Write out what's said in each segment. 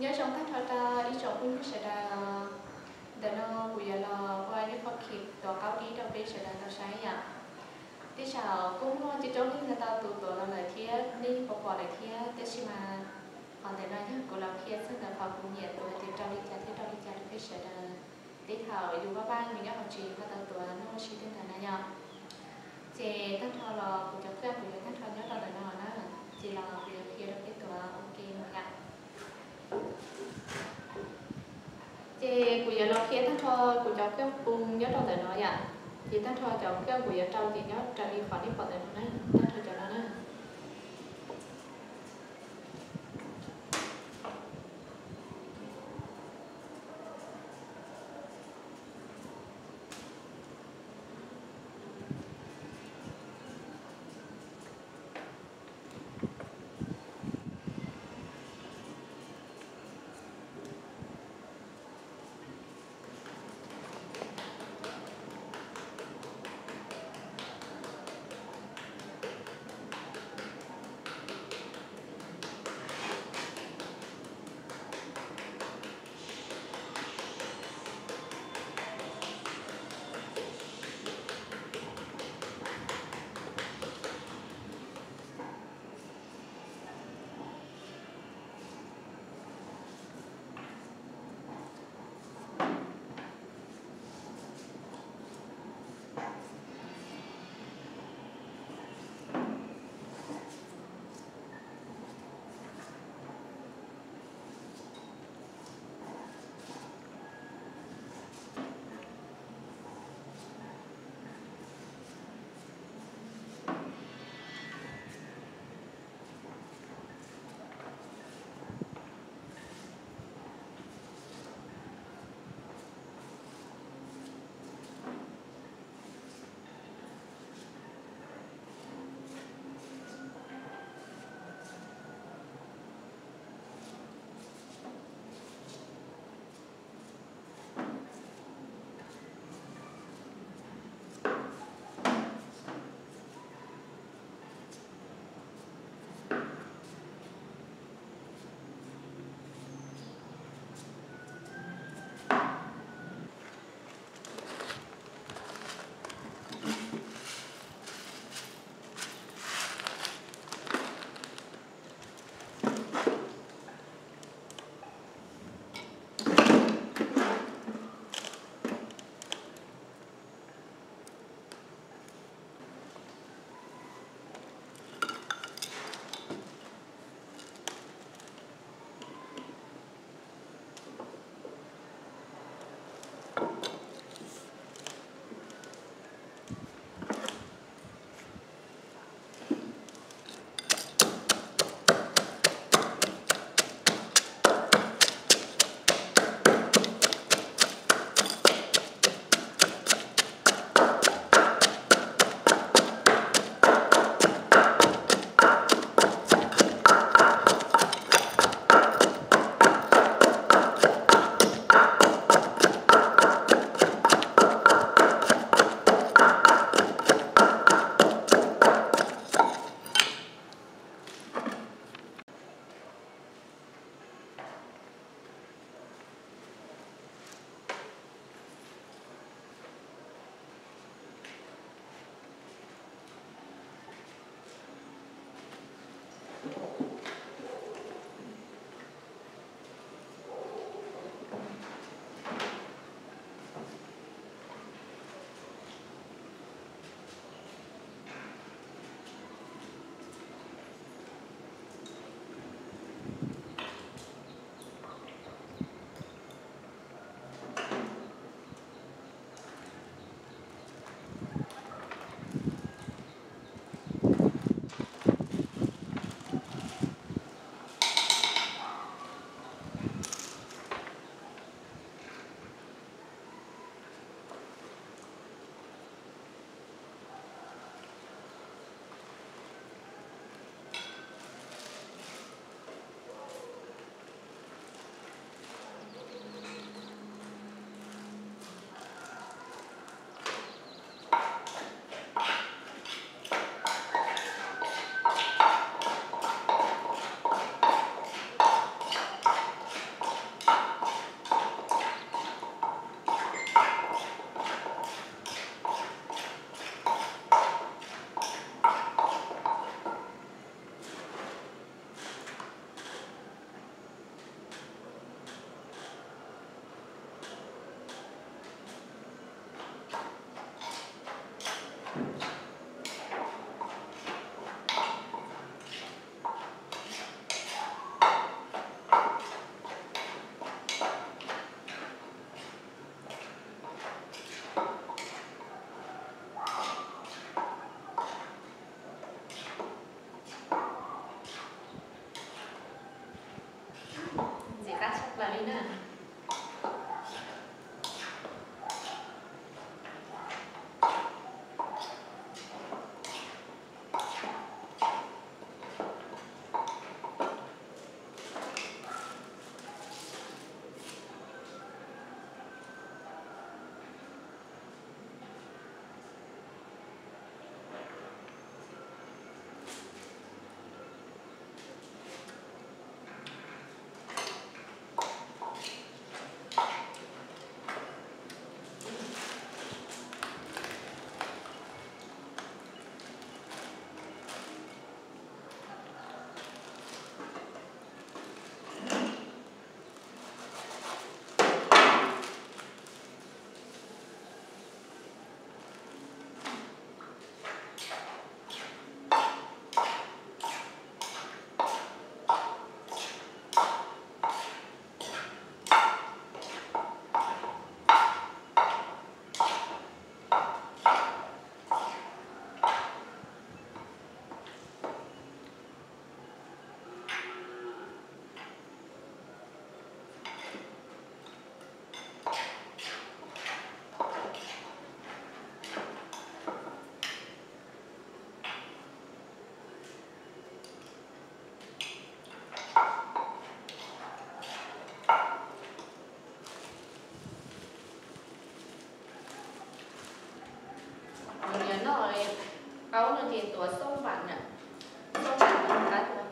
nhớ trong thắt thọ ta đi trong cũng sẽ là để nó bây giờ là qua những phát kịp tòa cao ký trong cái sẽ là tao sai à thế sao cũng chỉ trong khi người ta tụ là lời thiết đi bỏ lời thiết thế nhưng mà còn để nói nhá củaเราthiếtซึ่งเราความคุ้มnhiệtตัวที่เราđi chặt cái sẽ là tí thảo dù có ba mình nhớ học trì có taoตัวnó chỉ tên là nhau chị thắt thọ là của cháu kia của thắt thọ nhớ tao là nó chỉ là việc kia được cáiตัวok nha chị của giờ nó kia thắt thọ của cháu kia cùng nhớ tao là nó vậy chị thắt thọ cháu kia của giờ trâu thì nhớ trâu đi khỏi đi khỏi là nó thắt thọ cháu nó thì tuổi sông vạn ạ. Sông vạn là cái tuổi.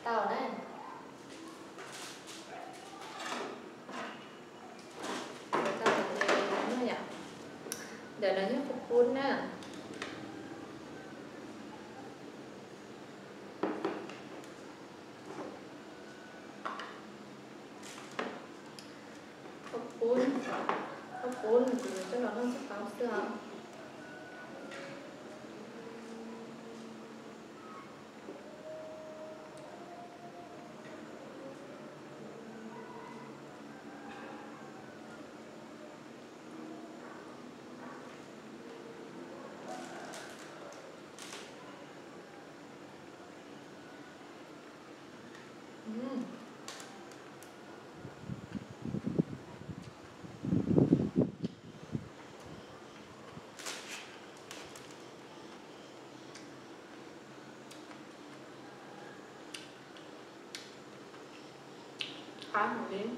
Tao này. Để nó nhớ phục vun nè. Phục vun thì cho nó không sẽ báo xương. Khá một miếng.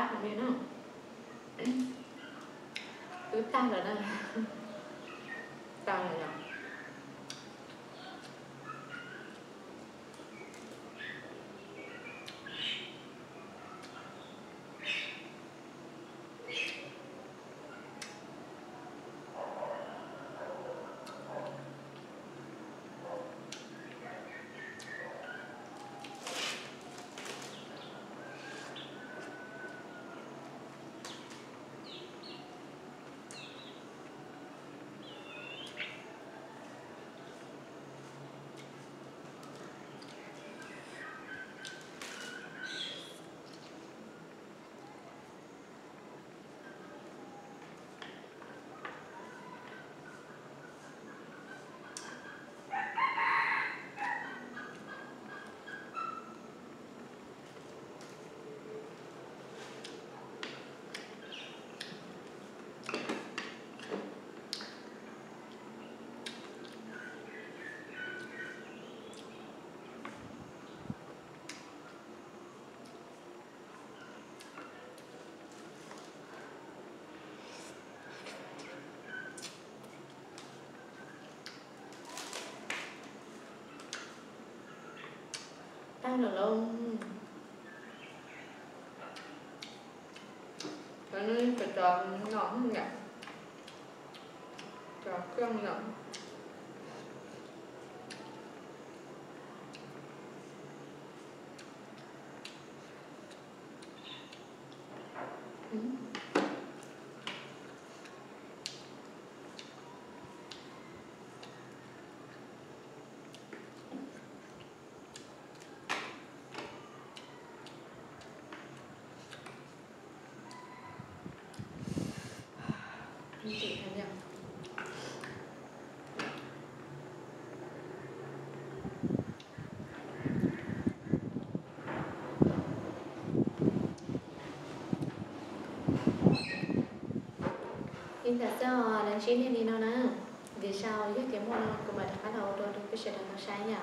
bát của mình không? Cứ tan rồi đây. Tan rồi nhỉ? Tan rồi luôn. Cái này phải tròn ngọt không nhỉ? Tròn cơm ngọt. Chị thấy nhỉ? Nhưng thật ra là chín thì nó nè. Vì sao với cái môn của mình bắt đầu tôi cái sự là nó sai nhỉ?